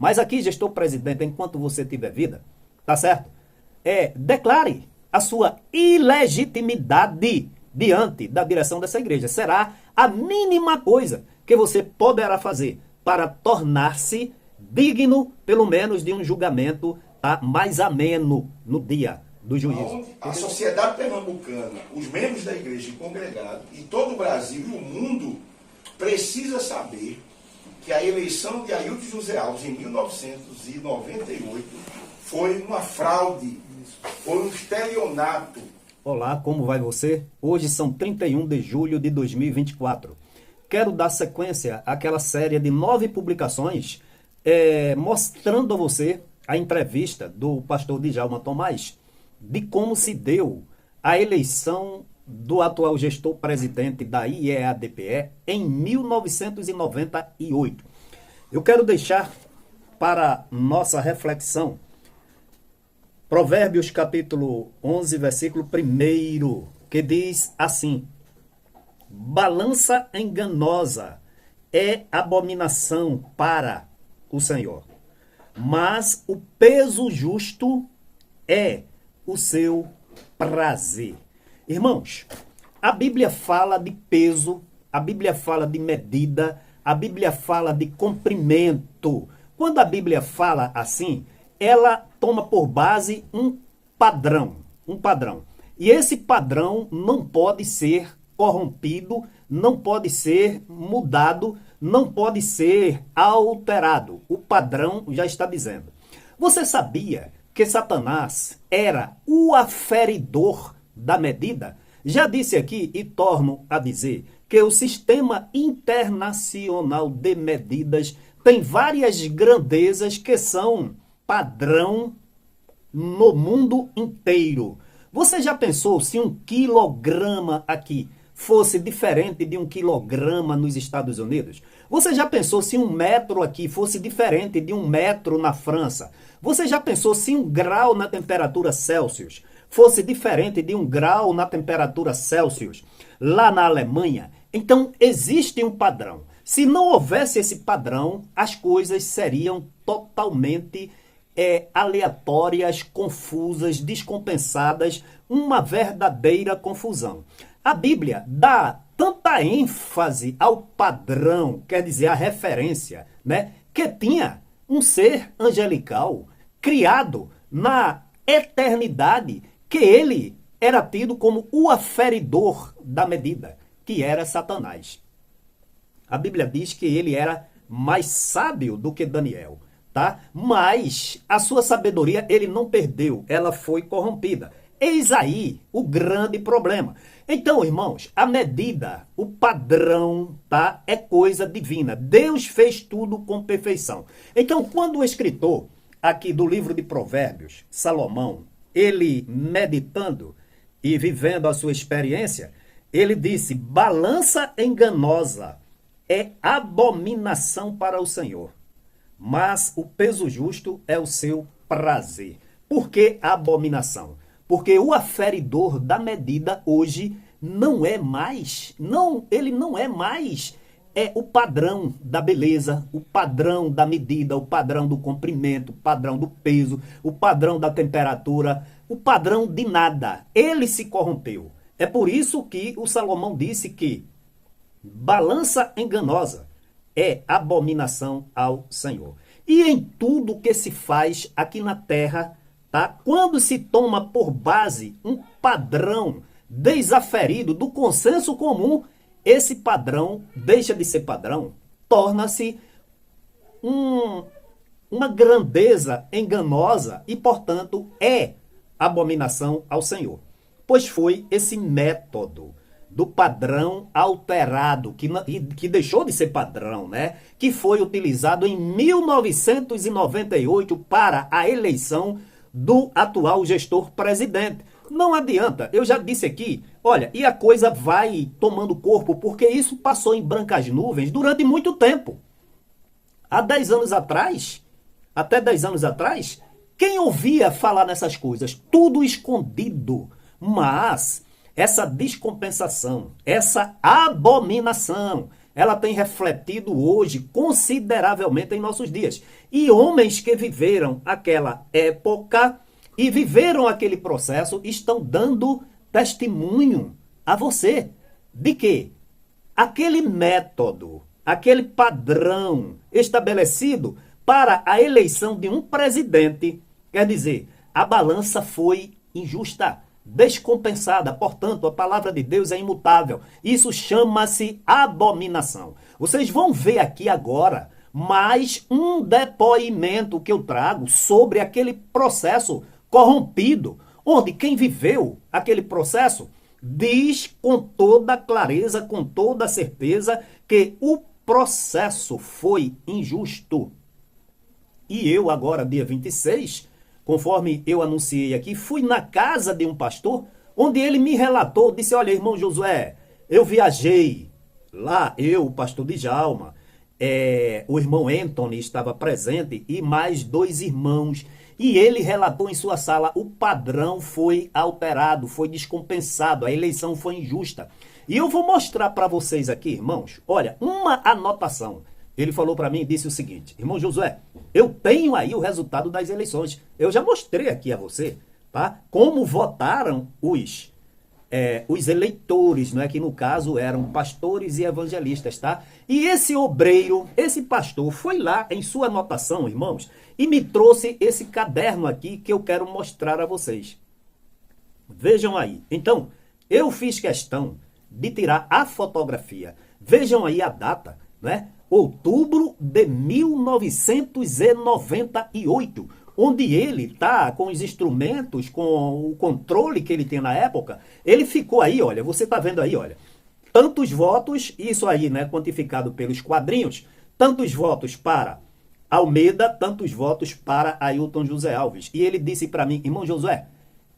Mas aqui, gestor presidente, enquanto você tiver vida, tá certo? Declare a sua ilegitimidade diante da direção dessa igreja. Será a mínima coisa que você poderá fazer para tornar-se digno, pelo menos, de um julgamento mais ameno no dia do juízo. A sociedade pernambucana, os membros da igreja congregados, e todo o Brasil e o mundo precisa saber que a eleição de Ailton José Alves em 1998 foi uma fraude, foi um estelionato. Olá, como vai você? Hoje são 31 de julho de 2024. Quero dar sequência àquela série de 9 publicações mostrando a você a entrevista do pastor Djalma Tomás de como se deu a eleição do atual gestor presidente da IEADPE em 1998. Eu quero deixar para nossa reflexão Provérbios capítulo 11, versículo 1, que diz assim: balança enganosa é abominação para o Senhor, mas o peso justo é o seu prazer. Irmãos, a Bíblia fala de peso, a Bíblia fala de medida, a Bíblia fala de comprimento. Quando a Bíblia fala assim, ela toma por base um padrão. E esse padrão não pode ser corrompido, não pode ser mudado, não pode ser alterado. O padrão já está dizendo. Você sabia que Satanás era o aferidor da medida? Já disse aqui e torno a dizer que o sistema internacional de medidas tem várias grandezas que são padrão no mundo inteiro. Você já pensou se um quilograma aqui fosse diferente de um quilograma nos Estados Unidos? Você já pensou se 1 metro aqui fosse diferente de 1 metro na França? Você já pensou se 1 grau na temperatura Celsius fosse diferente de 1 grau na temperatura Celsius lá na Alemanha? Então, existe um padrão. Se não houvesse esse padrão, as coisas seriam totalmente aleatórias, confusas, descompensadas, uma verdadeira confusão. A Bíblia dá tanta ênfase ao padrão, quer dizer, a referência, né, que tinha um ser angelical criado na eternidade, que ele era tido como o aferidor da medida, que era Satanás. A Bíblia diz que ele era mais sábio do que Daniel, tá? Mas a sua sabedoria ele não perdeu, ela foi corrompida. Eis aí o grande problema. Então, irmãos, a medida, o padrão, tá, é coisa divina. Deus fez tudo com perfeição. Então, quando o escritor aqui do livro de Provérbios, Salomão, ele meditando e vivendo a sua experiência, ele disse: balança enganosa é abominação para o Senhor, mas o peso justo é o seu prazer. Por que abominação? Porque o aferidor da medida hoje ele não é mais o padrão da beleza, o padrão da medida, o padrão do comprimento, o padrão do peso, o padrão da temperatura, o padrão de nada. Ele se corrompeu. É por isso que o Salomão disse que balança enganosa é abominação ao Senhor. E em tudo que se faz aqui na terra, tá? Quando se toma por base um padrão desaferido do consenso comum, esse padrão deixa de ser padrão, torna-se uma grandeza enganosa e, portanto, é abominação ao Senhor. Pois foi esse método do padrão alterado, que deixou de ser padrão, né? Que foi utilizado em 1998 para a eleição do atual gestor presidente. Não adianta, eu já disse aqui, olha, e a coisa vai tomando corpo, porque isso passou em brancas nuvens durante muito tempo. Há 10 anos atrás, até 10 anos atrás, quem ouvia falar nessas coisas? Tudo escondido. Mas essa descompensação, essa abominação ela tem refletido hoje consideravelmente em nossos dias. E homens que viveram aquela época e viveram aquele processo estão dando testemunho a você de que aquele método, aquele padrão estabelecido para a eleição de um presidente, quer dizer, a balança foi injusta, descompensada. Portanto, a palavra de Deus é imutável. Isso chama-se abominação. Vocês vão ver aqui agora mais um depoimento que eu trago sobre aquele processo corrompido, onde quem viveu aquele processo diz com toda clareza, com toda certeza, que o processo foi injusto. E eu agora, dia 26, conforme eu anunciei aqui, fui na casa de um pastor, onde ele me relatou, disse, olha, irmão Josué, eu viajei lá, eu, o pastor Djalma, o irmão Anthony estava presente e mais 2 irmãos. E ele relatou em sua sala, o padrão foi alterado, foi descompensado, a eleição foi injusta. E eu vou mostrar para vocês aqui, irmãos, olha, uma anotação. Ele falou para mim e disse o seguinte, irmão Josué, eu tenho aí o resultado das eleições. Eu já mostrei aqui a você, tá? Como votaram os eleitores, não é? Que no caso eram pastores e evangelistas, tá? E esse obreiro, esse pastor, foi lá em sua anotação, irmãos, e me trouxe esse caderno aqui que eu quero mostrar a vocês. Vejam aí. Então, eu fiz questão de tirar a fotografia. Vejam aí a data, né? Outubro de 1998, onde ele está com os instrumentos, com o controle que ele tem na época, ele ficou aí, olha, você está vendo aí, olha, tantos votos, isso aí, né, quantificado pelos quadrinhos, tantos votos para Almeida, tantos votos para Ailton José Alves. E ele disse para mim, irmão Josué,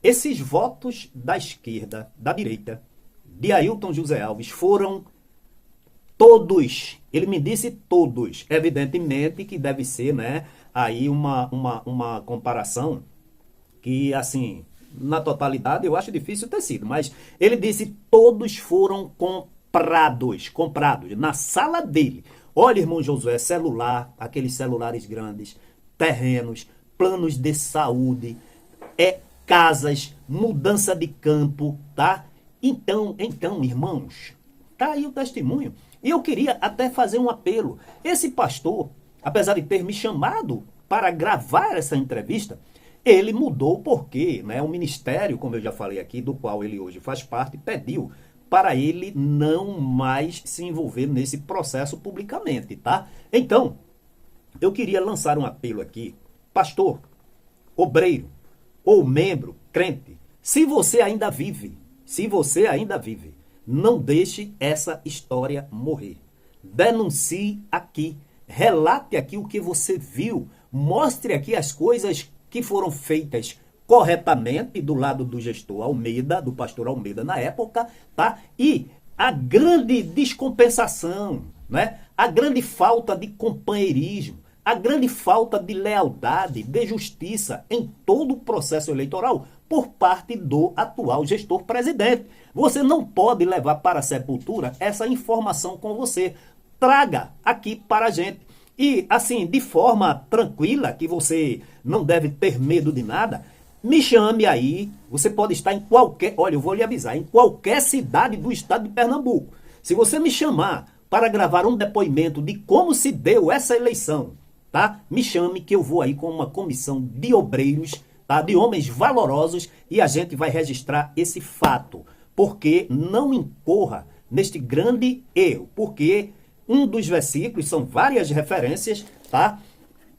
esses votos da esquerda, da direita, de Ailton José Alves foram todos, ele me disse todos, evidentemente que deve ser, né, aí uma comparação que, assim, na totalidade eu acho difícil ter sido, mas ele disse todos foram comprados na sala dele. Olha, irmão Josué, celular, aqueles celulares grandes, terrenos, planos de saúde, casas, mudança de campo, tá? Então, irmãos, tá aí o testemunho. E eu queria até fazer um apelo. Esse pastor, apesar de ter me chamado para gravar essa entrevista, ele mudou porque, né, o ministério, como eu já falei aqui, do qual ele hoje faz parte, pediu para ele não mais se envolver nesse processo publicamente, tá? Então, eu queria lançar um apelo aqui. Pastor, obreiro ou membro, crente, se você ainda vive, não deixe essa história morrer. Denuncie aqui, relate aqui o que você viu, mostre aqui as coisas que foram feitas corretamente do lado do gestor Almeida, do pastor Almeida na época, tá? E a grande descompensação, né? A grande falta de companheirismo, a grande falta de lealdade, de justiça em todo o processo eleitoral por parte do atual gestor presidente. Você não pode levar para a sepultura essa informação com você. Traga aqui para a gente. E, assim, de forma tranquila, que você não deve ter medo de nada, me chame aí. Você pode estar em qualquer, olha, eu vou lhe avisar, em qualquer cidade do estado de Pernambuco. Se você me chamar para gravar um depoimento de como se deu essa eleição, tá? Me chame que eu vou aí com uma comissão de obreiros, tá? De homens valorosos, e a gente vai registrar esse fato. Porque não incorra neste grande erro. Porque um dos versículos, são várias referências, tá?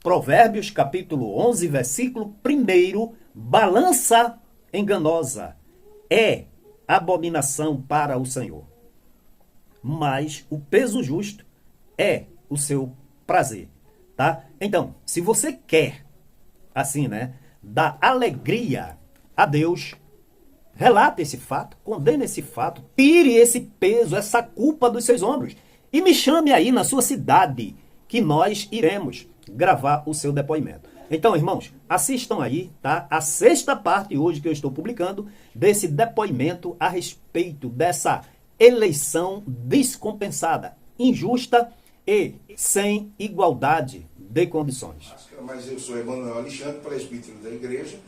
Provérbios, capítulo 11, versículo 1, balança enganosa é abominação para o Senhor, mas o peso justo é o seu prazer, tá? Então, se você quer, assim, né, dar alegria a Deus, relate esse fato, condene esse fato, tire esse peso, essa culpa dos seus ombros e me chame aí na sua cidade, que nós iremos gravar o seu depoimento. Então, irmãos, assistam aí, tá? A 6ª parte hoje que eu estou publicando desse depoimento a respeito dessa eleição descompensada. injusta e sem igualdade de condições. Mas eu sou Emanuel Alexandre, presbítero da igreja,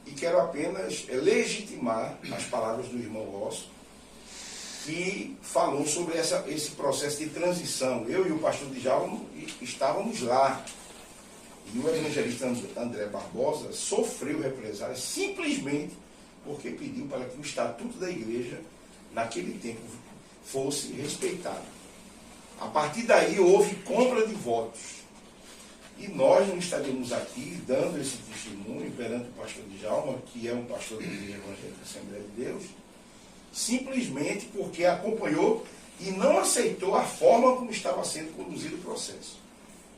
e quero apenas legitimar as palavras do irmão Rosso, que falou sobre esse processo de transição. Eu e o pastor Djalma estávamos lá, e o evangelista André Barbosa sofreu represálias simplesmente porque pediu para que o estatuto da igreja, naquele tempo, fosse respeitado. A partir daí houve compra de votos. E nós não estaríamos aqui dando esse testemunho perante o pastor Djalma, que é um pastor da Igreja Evangélica Assembleia de Deus, simplesmente porque acompanhou e não aceitou a forma como estava sendo conduzido o processo.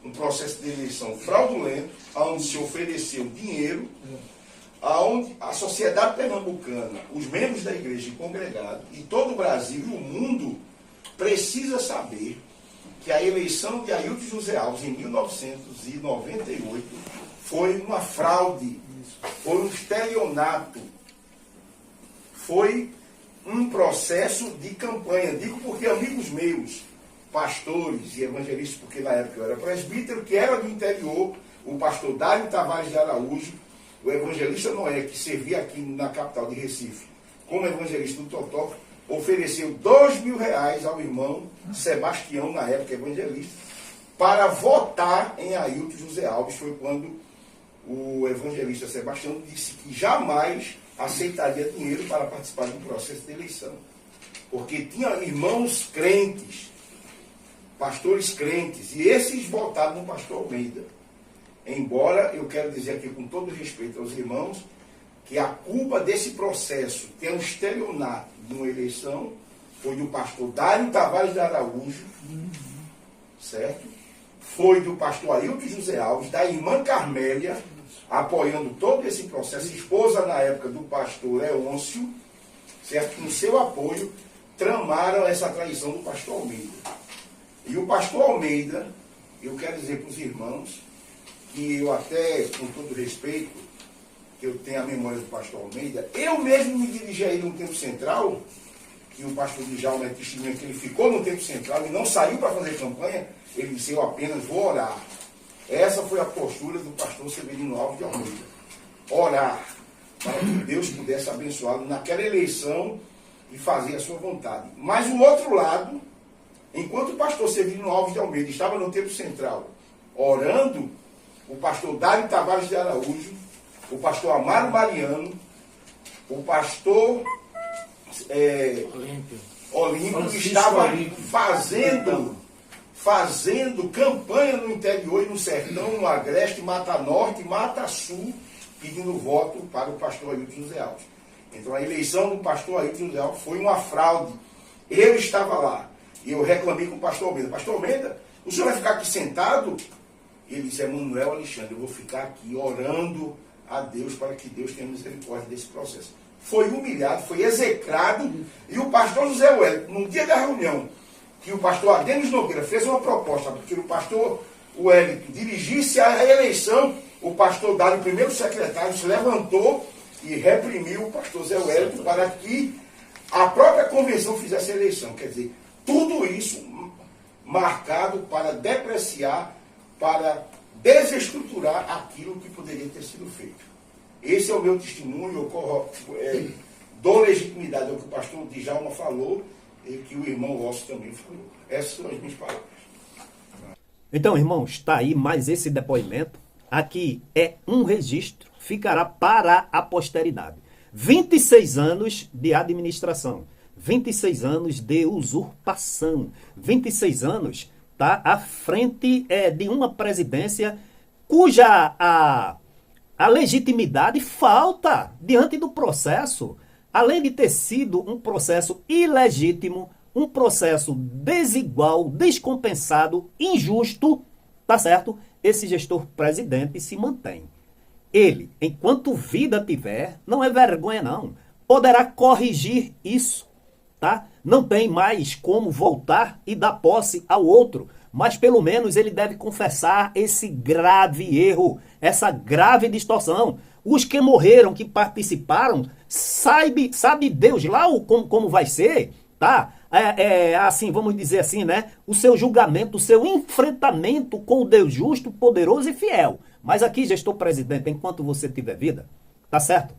Um processo de eleição fraudulento, onde se ofereceu dinheiro, onde a sociedade pernambucana, os membros da igreja e congregado, e todo o Brasil e o mundo precisa saber que a eleição de Ailton José Alves em 1998 foi uma fraude, foi um estelionato, foi um processo de campanha. Digo porque amigos meus, pastores e evangelistas, porque na época eu era presbítero, que era do interior, o pastor Dário Tavares de Araújo, o evangelista Noé, que servia aqui na capital de Recife, como evangelista do Totó, ofereceu R$2.000 ao irmão Sebastião, na época evangelista, para votar em Ailton José Alves. Foi quando o evangelista Sebastião disse que jamais aceitaria dinheiro para participar de um processo de eleição. Porque tinha irmãos crentes, pastores crentes, e esses votaram no pastor Almeida. Embora eu quero dizer aqui com todo respeito aos irmãos, que a culpa desse processo, que é um estelionato de uma eleição, foi do pastor Dário Tavares de Araújo, certo? Foi do pastor Ailton José Alves, da irmã Carmélia, apoiando todo esse processo, esposa na época do pastor Leôncio, certo? Com seu apoio, tramaram essa traição do pastor Almeida. E o pastor Almeida, eu quero dizer para os irmãos, que eu até, com todo respeito, que eu tenho a memória do pastor Almeida, eu mesmo me dirigi a ele no Tempo Central, que o pastor Djalma é testemunha que ele ficou no Tempo Central e não saiu para fazer campanha, ele disse, eu apenas vou orar. Essa foi a postura do pastor Severino Alves de Almeida. Orar, para que Deus pudesse abençoá-lo naquela eleição e fazer a sua vontade. Mas o outro lado, enquanto o pastor Severino Alves de Almeida estava no Tempo Central, orando, o pastor Dário Tavares de Araújo, o pastor Amaro Mariano, o pastor Olímpio estava fazendo campanha no interior e no sertão, no Agreste, Mata Norte, Mata Sul, pedindo voto para o pastor Ailton José Alves. Então a eleição do pastor Ailton José Alves foi uma fraude. Eu estava lá e eu reclamei com o pastor Almeida. Pastor Almeida, o senhor vai ficar aqui sentado? Ele disse, Emanuel Alexandre, eu vou ficar aqui orando a Deus para que Deus tenha misericórdia desse processo. Foi humilhado, foi execrado, e o pastor José Wellington, no dia da reunião, que o pastor Adenis Nogueira fez uma proposta para que o pastor Wellington dirigisse a eleição, o pastor Dário, o primeiro secretário, se levantou e reprimiu o pastor Zé Wellington para que a própria convenção fizesse a eleição. Quer dizer, tudo isso marcado para depreciar, para desestruturar aquilo que poderia ter sido feito. Esse é o meu testemunho, eu dou legitimidade ao que o pastor Djalma falou e que o irmão Rosso também falou. Essas são as minhas palavras. Então, irmãos, está aí mais esse depoimento. Aqui é um registro, ficará para a posteridade. 26 anos de administração, 26 anos de usurpação, 26 anos tá à frente de uma presidência cuja a legitimidade falta diante do processo, além de ter sido um processo ilegítimo, um processo desigual, descompensado, injusto, tá certo? Esse gestor presidente se mantém. Ele, enquanto vida tiver, não é vergonha não, poderá corrigir isso, tá? Não tem mais como voltar e dar posse ao outro, mas pelo menos ele deve confessar esse grave erro, essa grave distorção. Os que morreram, que participaram, sabe Deus lá como vai ser, tá? assim, vamos dizer assim, né? O seu julgamento, o seu enfrentamento com o Deus justo, poderoso e fiel. Mas aqui, gestor presidente, enquanto você tiver vida, tá certo?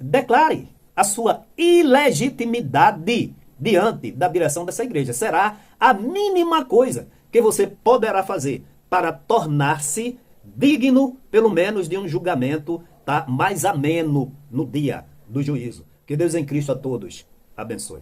Declare a sua ilegitimidade diante da direção dessa igreja. Será a mínima coisa que você poderá fazer para tornar-se digno, pelo menos, de um julgamento, tá, mais ameno no dia do juízo. Que Deus em Cristo a todos abençoe.